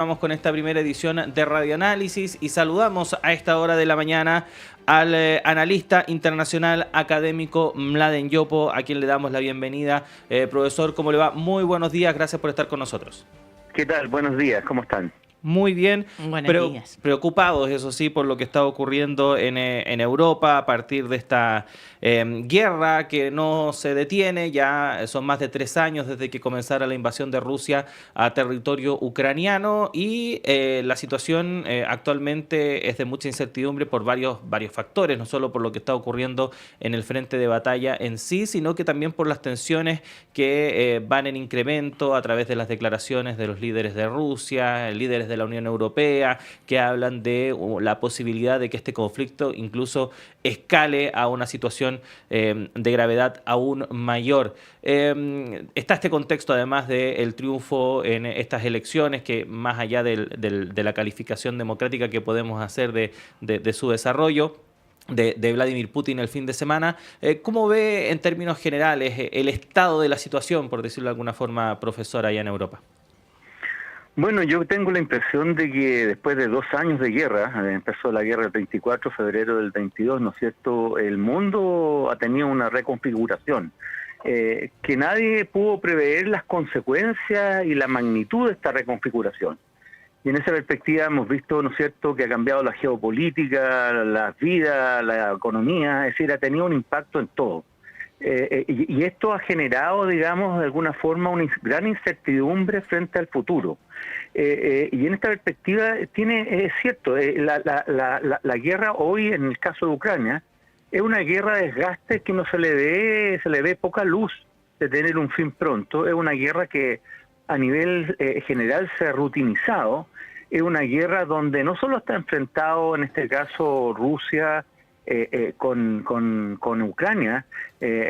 Vamos con esta primera edición de Radio Análisis y saludamos a esta hora de la mañana al analista internacional académico Mladen Yopo, a quien le damos la bienvenida. Profesor, ¿cómo le va? Muy buenos días, gracias por estar con nosotros. ¿Qué tal? Buenos días, ¿cómo están? Muy bien, Buenos días. Preocupados, eso sí, por lo que está ocurriendo en Europa a partir de esta guerra que no se detiene. Ya son más de 3 años desde que comenzara la invasión de Rusia a territorio ucraniano y la situación actualmente es de mucha incertidumbre por varios factores, no solo por lo que está ocurriendo en el frente de batalla en sí, sino que también por las tensiones que van en incremento a través de las declaraciones de los líderes de Rusia, líderes de la Unión Europea, que hablan de la posibilidad de que este conflicto incluso escale a una situación de gravedad aún mayor. Está este contexto además del triunfo en estas elecciones, que más allá de la calificación democrática que podemos hacer de su desarrollo, de Vladimir Putin el fin de semana. ¿Cómo ve en términos generales el estado de la situación, por decirlo de alguna forma, profesor, allá en Europa? Bueno, yo tengo la impresión de que después de 2 años de guerra, empezó la guerra el 24 de febrero del 22, ¿no es cierto?, el mundo ha tenido una reconfiguración, que nadie pudo prever las consecuencias y la magnitud de esta reconfiguración. Y en esa perspectiva hemos visto, ¿no es cierto?, que ha cambiado la geopolítica, las vidas, la economía, es decir, ha tenido un impacto en todo. Y esto ha generado, digamos, de alguna forma una gran incertidumbre frente al futuro. Y en esta perspectiva es cierto, la guerra hoy, en el caso de Ucrania, es una guerra de desgaste que no se le ve poca luz de tener un fin pronto. Es una guerra que a nivel general se ha rutinizado. Es una guerra donde no solo está enfrentado, en este caso, Rusia con Ucrania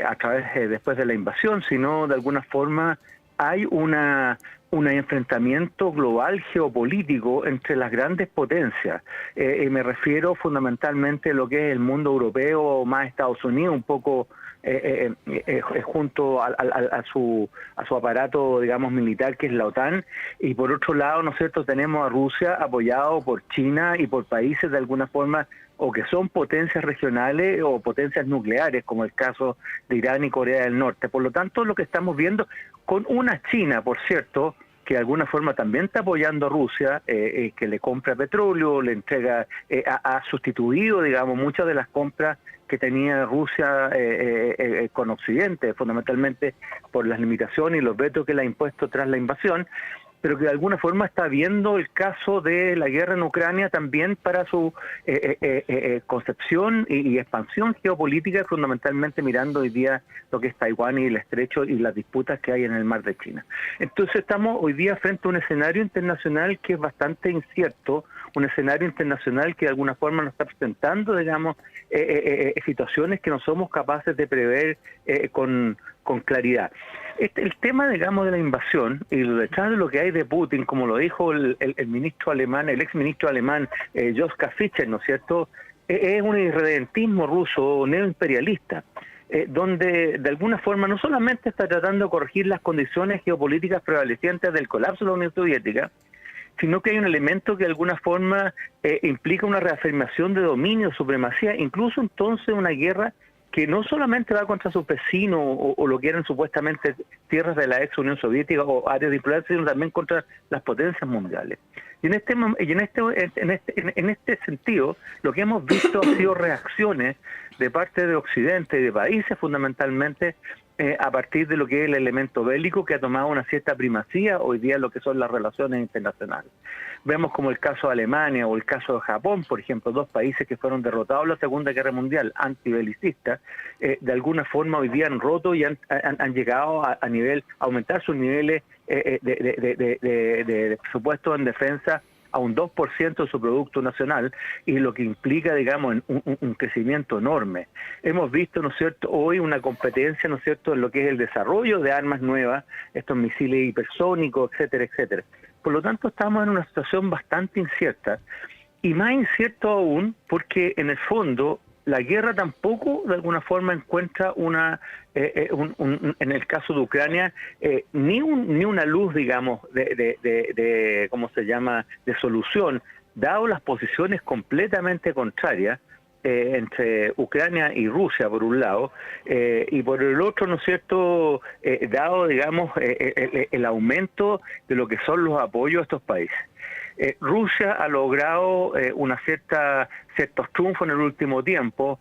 a través después de la invasión, sino de alguna forma hay un enfrentamiento global geopolítico entre las grandes potencias. Me refiero fundamentalmente a lo que es el mundo europeo, más Estados Unidos, un poco junto a su aparato, digamos, militar, que es la OTAN, y por otro lado, ¿no es cierto?, tenemos a Rusia apoyado por China y por países de alguna forma o que son potencias regionales o potencias nucleares, como el caso de Irán y Corea del Norte. Por lo tanto, lo que estamos viendo con una China, por cierto, que de alguna forma también está apoyando a Rusia, que le compra petróleo, le entrega, ha sustituido, digamos, muchas de las compras que tenía Rusia con Occidente, fundamentalmente por las limitaciones y los vetos que le ha impuesto tras la invasión, pero que de alguna forma está viendo el caso de la guerra en Ucrania también para su concepción y expansión geopolítica, fundamentalmente mirando hoy día lo que es Taiwán y el estrecho y las disputas que hay en el mar de China. Entonces estamos hoy día frente a un escenario internacional que es bastante incierto, un escenario internacional que de alguna forma nos está presentando, digamos, situaciones que no somos capaces de prever con claridad. El tema, digamos, de la invasión y detrás de lo que hay de Putin, como lo dijo el ministro alemán, el exministro alemán, Joschka Fischer, ¿no es cierto?, es un irredentismo ruso neoimperialista, donde de alguna forma no solamente está tratando de corregir las condiciones geopolíticas prevalecientes del colapso de la Unión Soviética, sino que hay un elemento que de alguna forma implica una reafirmación de dominio, supremacía, incluso entonces una guerra que no solamente va contra sus vecinos o lo que eran supuestamente tierras de la ex Unión Soviética o áreas de influencia, sino también contra las potencias mundiales. Y en este sentido, lo que hemos visto ha sido reacciones de parte de Occidente y de países fundamentalmente a partir de lo que es el elemento bélico que ha tomado una cierta primacía hoy día en lo que son las relaciones internacionales. Vemos como el caso de Alemania o el caso de Japón, por ejemplo, 2 países que fueron derrotados en la Segunda Guerra Mundial, antibelicistas, de alguna forma hoy día han roto y han llegado a aumentar sus niveles de presupuesto en defensa a un 2% de su Producto Nacional, y lo que implica, digamos, un crecimiento enorme. Hemos visto, ¿no es cierto?, hoy una competencia, ¿no es cierto?, en lo que es el desarrollo de armas nuevas, estos misiles hipersónicos, etcétera, etcétera. Por lo tanto, estamos en una situación bastante incierta, y más incierto aún porque, en el fondo, la guerra tampoco de alguna forma encuentra en el caso de Ucrania ni una luz, digamos, de ¿cómo se llama?, de solución, dado las posiciones completamente contrarias entre Ucrania y Rusia por un lado, y por el otro, ¿no es cierto?, dado, digamos, el aumento de lo que son los apoyos a estos países. Rusia ha logrado ciertos triunfos en el último tiempo,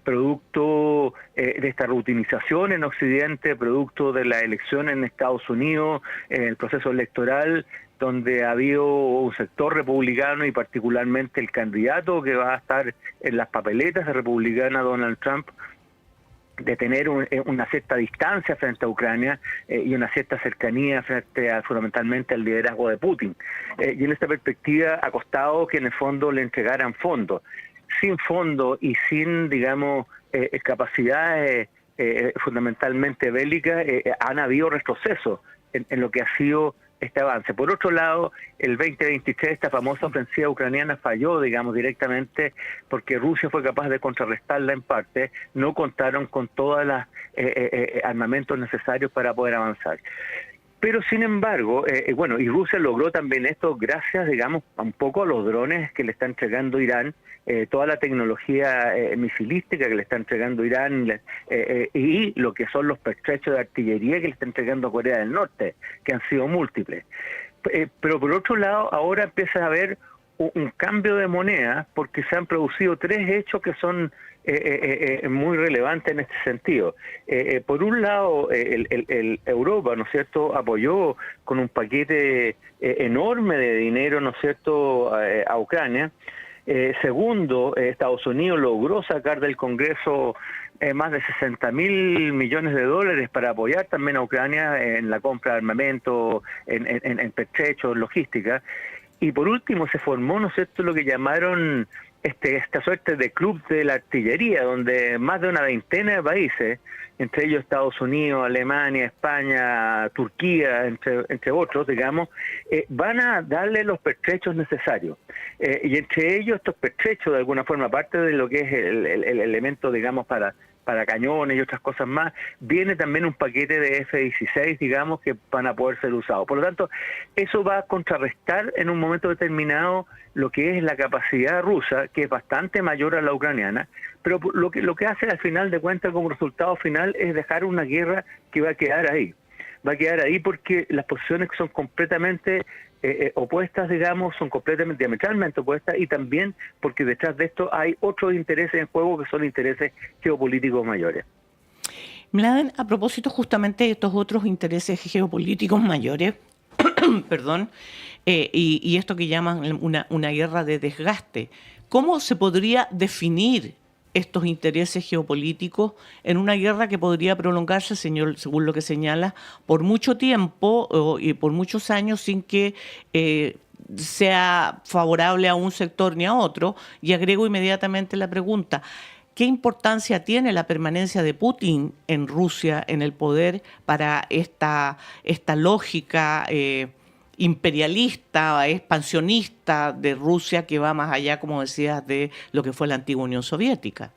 producto de esta rutinización en Occidente, producto de la elección en Estados Unidos, en el proceso electoral, donde ha habido un sector republicano y particularmente el candidato que va a estar en las papeletas de republicana, Donald Trump, de tener una cierta distancia frente a Ucrania y una cierta cercanía frente fundamentalmente al liderazgo de Putin. Y en esta perspectiva ha costado que en el fondo le entregaran fondos. Sin fondos y sin, digamos, capacidades fundamentalmente bélicas, han habido retrocesos en lo que ha sido este avance. Por otro lado, el 2023, esta famosa ofensiva ucraniana falló, digamos, directamente porque Rusia fue capaz de contrarrestarla en parte, no contaron con todos los armamentos necesarios para poder avanzar. Pero sin embargo, y Rusia logró también esto gracias, digamos, un poco a los drones que le está entregando Irán, toda la tecnología misilística que le está entregando Irán y lo que son los pertrechos de artillería que le está entregando Corea del Norte, que han sido múltiples. Pero por otro lado, ahora empieza a haber un cambio de moneda porque se han producido tres hechos que son muy relevantes en este sentido. Por un lado, Europa, ¿no es cierto?, apoyó con un paquete enorme de dinero, ¿no es cierto?, a Ucrania. Segundo, Estados Unidos logró sacar del Congreso más de 60.000 millones de dólares para apoyar también a Ucrania en la compra de armamento, en pertrechos, logística. Y por último se formó, ¿no es cierto?, lo que llamaron esta suerte de club de la artillería, donde más de una veintena de países, entre ellos Estados Unidos, Alemania, España, Turquía, entre otros, digamos, van a darle los pertrechos necesarios. Y entre ellos estos pertrechos, de alguna forma, aparte de lo que es el elemento, digamos, para cañones y otras cosas más, viene también un paquete de F-16, digamos, que van a poder ser usados. Por lo tanto, eso va a contrarrestar en un momento determinado lo que es la capacidad rusa, que es bastante mayor a la ucraniana, pero lo que hace al final de cuentas como resultado final es dejar una guerra que va a quedar ahí. Va a quedar ahí porque las posiciones son completamente opuestas, digamos, son completamente diametralmente opuestas, y también porque detrás de esto hay otros intereses en juego que son intereses geopolíticos mayores. Mladen, a propósito justamente de estos otros intereses geopolíticos mayores, perdón, y esto que llaman una guerra de desgaste, ¿cómo se podría definir estos intereses geopolíticos en una guerra que podría prolongarse, según lo que señala, por mucho tiempo y por muchos años sin que sea favorable a un sector ni a otro? Y agrego inmediatamente la pregunta: ¿qué importancia tiene la permanencia de Putin en Rusia, en el poder, para esta lógica imperialista, expansionista de Rusia, que va más allá, como decías, de lo que fue la antigua Unión Soviética?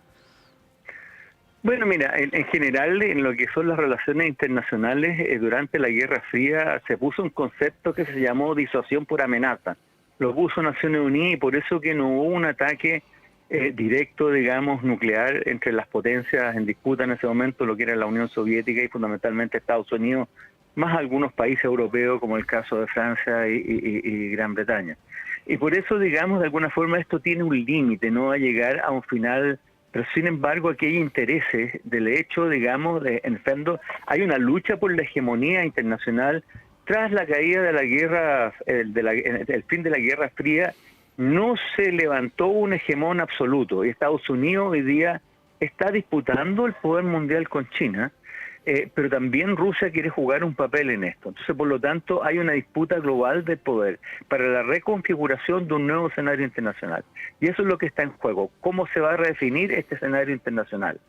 Bueno, mira, en general, en lo que son las relaciones internacionales, durante la Guerra Fría se puso un concepto que se llamó disuasión por amenaza. Lo puso Naciones Unidas, y por eso que no hubo un ataque directo, digamos, nuclear entre las potencias en disputa en ese momento, lo que era la Unión Soviética y fundamentalmente Estados Unidos, más algunos países europeos como el caso de Francia y Gran Bretaña. Y por eso, digamos, de alguna forma esto tiene un límite, no va a llegar a un final, pero sin embargo aquí hay intereses del hecho, digamos, en el fondo hay una lucha por la hegemonía internacional. Tras la caída de la guerra, el fin de la Guerra Fría, no se levantó un hegemón absoluto, y Estados Unidos hoy día está disputando el poder mundial con China, pero también Rusia quiere jugar un papel en esto. Entonces, por lo tanto, hay una disputa global de poder para la reconfiguración de un nuevo escenario internacional. Y eso es lo que está en juego. ¿Cómo se va a redefinir este escenario internacional?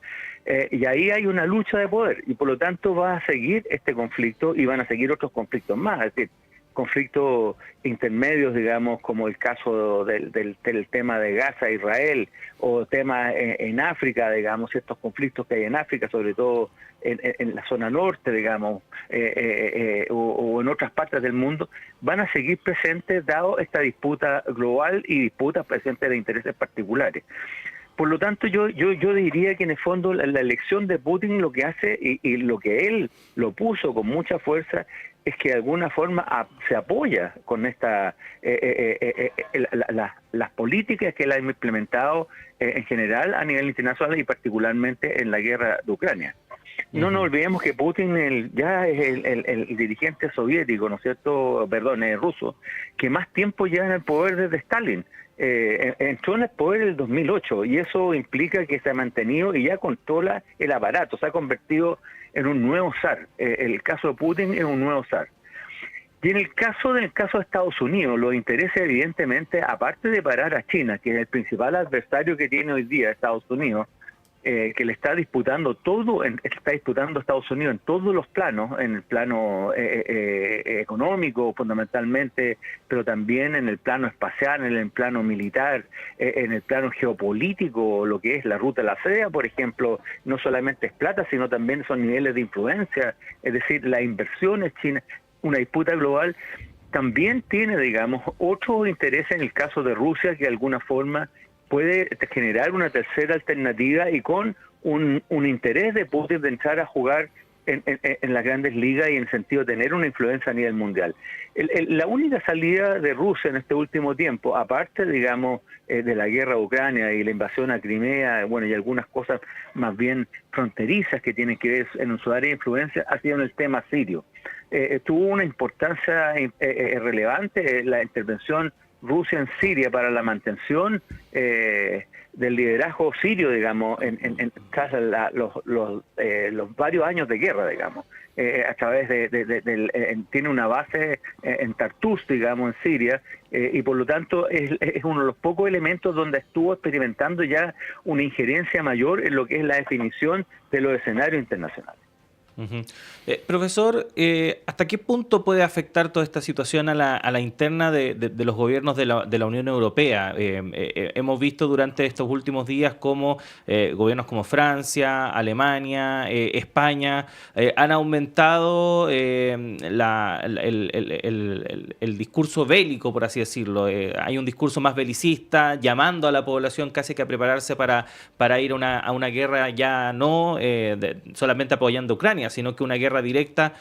Y ahí hay una lucha de poder, y por lo tanto va a seguir este conflicto y van a seguir otros conflictos más. Es decir, conflictos intermedios, digamos, como el caso del tema de Gaza, Israel, o temas en África, digamos, estos conflictos que hay en África, sobre todo en la zona norte, digamos, o en otras partes del mundo, van a seguir presentes dado esta disputa global y disputas presentes de intereses particulares. Por lo tanto, yo diría que en el fondo la elección de Putin lo que hace, y lo que él lo puso con mucha fuerza, es que de alguna forma se apoya con esta las políticas que él ha implementado en general a nivel internacional y particularmente en la guerra de Ucrania. No nos olvidemos que Putin ya es el dirigente soviético, ¿no es cierto? Perdón, ruso, que más tiempo lleva en el poder desde Stalin. Entró en el poder en el 2008 y eso implica que se ha mantenido y ya controla el aparato, se ha convertido en un nuevo zar. El caso de Putin es un nuevo zar. Y en el caso de Estados Unidos, los intereses evidentemente, aparte de parar a China, que es el principal adversario que tiene hoy día Estados Unidos, que le está disputando a Estados Unidos en todos los planos, en el plano económico fundamentalmente, pero también en el plano espacial, en el plano militar, en el plano geopolítico, lo que es la ruta de la seda, por ejemplo, no solamente es plata, sino también son niveles de influencia, es decir, las inversiones chinas, una disputa global. También tiene, digamos, otro interés en el caso de Rusia, que de alguna forma puede generar una tercera alternativa y con un interés de Putin de entrar a jugar en las grandes ligas y en el sentido de tener una influencia a nivel mundial. La única salida de Rusia en este último tiempo, aparte, digamos, de la guerra de Ucrania y la invasión a Crimea, bueno, y algunas cosas más bien fronterizas que tienen que ver en su área de influencia, ha sido en el tema sirio. Tuvo una importancia relevante la intervención Rusia en Siria para la mantención del liderazgo sirio, digamos, tras los varios años de guerra, digamos, a través tiene una base en Tartus, digamos, en Siria, y por lo tanto es uno de los pocos elementos donde estuvo experimentando ya una injerencia mayor en lo que es la definición de los escenarios internacionales. Profesor, ¿hasta qué punto puede afectar toda esta situación a la interna de los gobiernos de la Unión Europea? Hemos visto durante estos últimos días cómo gobiernos como Francia, Alemania, España han aumentado el discurso bélico, por así decirlo. Hay un discurso más belicista, llamando a la población casi que a prepararse para ir a una guerra ya no solamente apoyando a Ucrania, sino que una guerra directa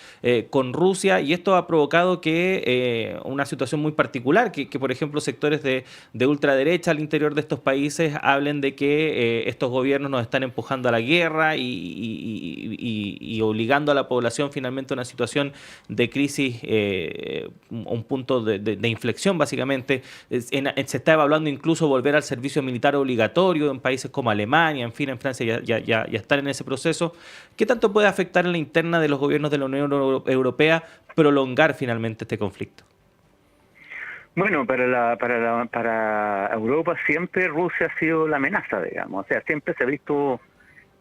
con Rusia, y esto ha provocado que una situación muy particular, que por ejemplo sectores de ultraderecha al interior de estos países hablen de que estos gobiernos nos están empujando a la guerra y obligando a la población finalmente a una situación de crisis, un punto de inflexión básicamente. Se está evaluando incluso volver al servicio militar obligatorio en países como Alemania, en fin, en Francia ya están en ese proceso. ¿Qué tanto puede afectar en la interna de los gobiernos de la Unión Europea prolongar finalmente este conflicto? Bueno, para Europa siempre Rusia ha sido la amenaza, digamos. O sea, siempre se ha visto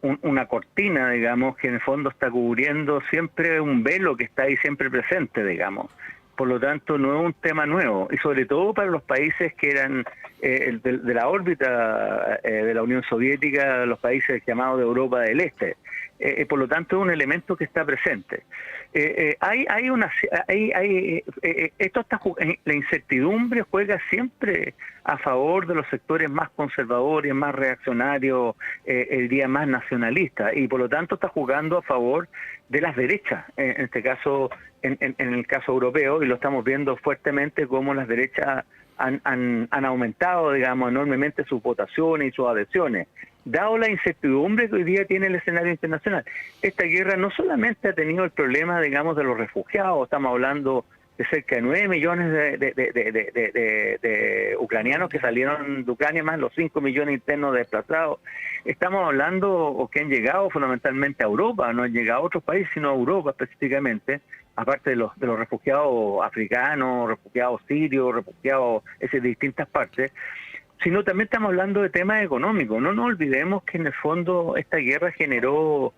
una cortina, digamos, que en el fondo está cubriendo siempre un velo que está ahí siempre presente, digamos. Por lo tanto, no es un tema nuevo, y sobre todo para los países que eran de la órbita de la Unión Soviética, los países llamados de Europa del Este. Por lo tanto, es un elemento que está presente. La incertidumbre juega siempre a favor de los sectores más conservadores, más reaccionarios, el día más nacionalistas, y por lo tanto está jugando a favor de las derechas, en este caso, en el caso europeo, y lo estamos viendo fuertemente como las derechas han aumentado, digamos, enormemente sus votaciones y sus adhesiones, dado la incertidumbre que hoy día tiene el escenario internacional. Esta guerra no solamente ha tenido el problema, digamos, de los refugiados, estamos hablando de cerca de 9 millones de ucranianos que salieron de Ucrania, más los 5 millones internos desplazados. Estamos hablando, o que han llegado fundamentalmente a Europa, no han llegado a otros países, sino a Europa específicamente, aparte de los refugiados africanos, refugiados sirios, refugiados de distintas partes, sino también estamos hablando de temas económicos. No nos olvidemos que en el fondo esta guerra generó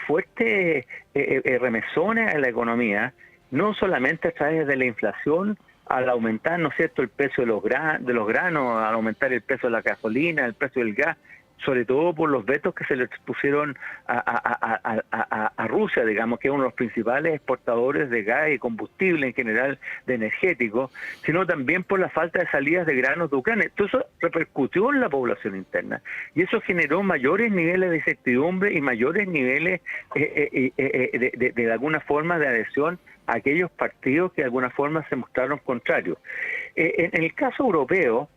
fuertes remesones a la economía, no solamente a través de la inflación, al aumentar, ¿no es cierto?, el precio de los granos, al aumentar el precio de la gasolina, el precio del gas, sobre todo por los vetos que se le pusieron a Rusia, digamos, que es uno de los principales exportadores de gas y combustible en general, de energéticos, sino también por la falta de salidas de granos de Ucrania. Todo eso repercutió en la población interna y eso generó mayores niveles de incertidumbre y mayores niveles de alguna forma de adhesión a aquellos partidos que de alguna forma se mostraron contrarios. En el caso europeo,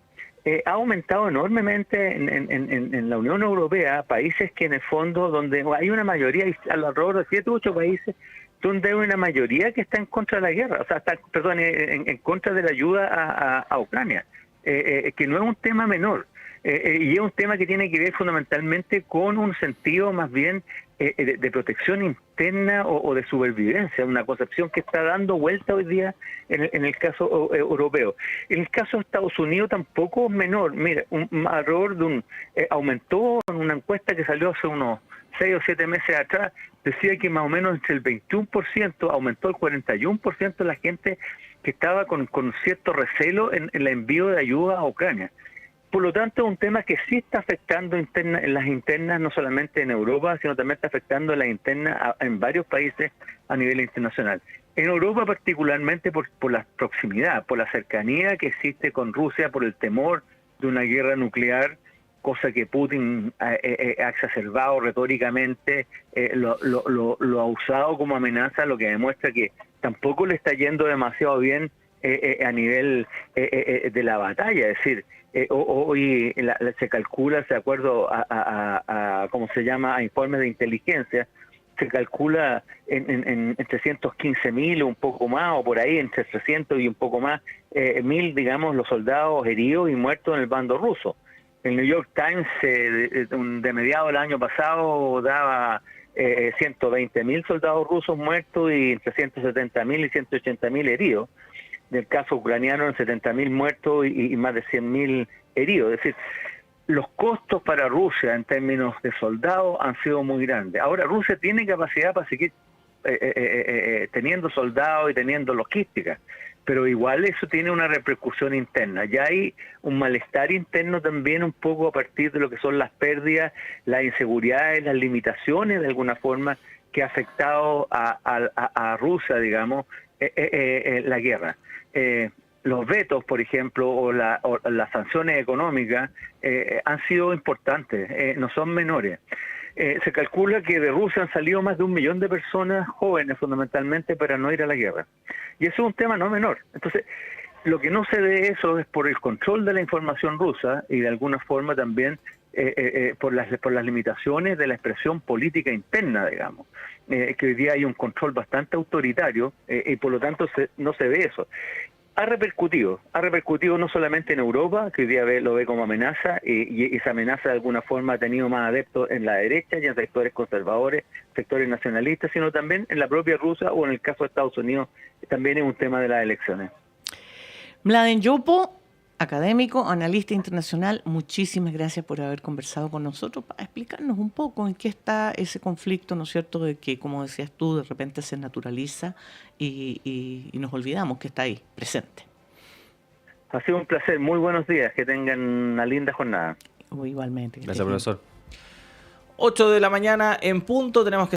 ha aumentado enormemente en la Unión Europea, países que en el fondo, donde hay una mayoría, alrededor de 7 u 8 países, donde hay una mayoría que está en contra de la guerra, o sea, en contra de la ayuda a Ucrania, que no es un tema menor. Y es un tema que tiene que ver fundamentalmente con un sentido más bien de protección interna o de supervivencia, una concepción que está dando vuelta hoy día en el caso europeo. En el caso de Estados Unidos tampoco es menor. Mira, alrededor de aumentó en una encuesta que salió hace unos 6 o 7 meses atrás, decía que más o menos entre el 21% aumentó el 41% de la gente que estaba con cierto recelo en el envío de ayuda a Ucrania. Por lo tanto, es un tema que sí está afectando en las internas, no solamente en Europa, sino también está afectando en las internas en varios países a nivel internacional. En Europa particularmente por la proximidad, por la cercanía que existe con Rusia, por el temor de una guerra nuclear, cosa que Putin ha exacerbado retóricamente, lo ha usado como amenaza, lo que demuestra que tampoco le está yendo demasiado bien a nivel de la batalla. Es decir, hoy se calcula, de acuerdo a ¿cómo se llama?, a informes de inteligencia, se calcula en 315.000 o un poco más, o por ahí, entre 300 y un poco más, 1.000, digamos, los soldados heridos y muertos en el bando ruso. El New York Times de mediados del año pasado daba 120.000 soldados rusos muertos y entre 170.000 y 180.000 heridos. Del caso ucraniano, 70.000 muertos y más de 100.000 heridos. Es decir, los costos para Rusia en términos de soldados han sido muy grandes. Ahora, Rusia tiene capacidad para seguir teniendo soldados y teniendo logística, pero igual eso tiene una repercusión interna. Ya hay un malestar interno también un poco a partir de lo que son las pérdidas, las inseguridades, las limitaciones de alguna forma que ha afectado a Rusia, digamos, la guerra. Los vetos, por ejemplo, o las sanciones económicas han sido importantes, no son menores. Se calcula que de Rusia han salido más de 1 millón de personas jóvenes, fundamentalmente, para no ir a la guerra. Y eso es un tema no menor. Entonces, lo que no se ve eso es por el control de la información rusa y de alguna forma también por las limitaciones de la expresión política interna, digamos. Que hoy día hay un control bastante autoritario y por lo tanto no se ve eso. Ha repercutido no solamente en Europa, que hoy día lo ve como amenaza, y esa amenaza de alguna forma ha tenido más adeptos en la derecha y en sectores conservadores, sectores nacionalistas, sino también en la propia Rusia o en el caso de Estados Unidos, también es un tema de las elecciones. Mladen Yopo, académico, analista internacional, muchísimas gracias por haber conversado con nosotros para explicarnos un poco en qué está ese conflicto, ¿no es cierto?, de que, como decías tú, de repente se naturaliza y nos olvidamos que está ahí, presente. Ha sido un placer, muy buenos días, que tengan una linda jornada. Igualmente. Gracias, profesor. 8 de la mañana en punto, tenemos que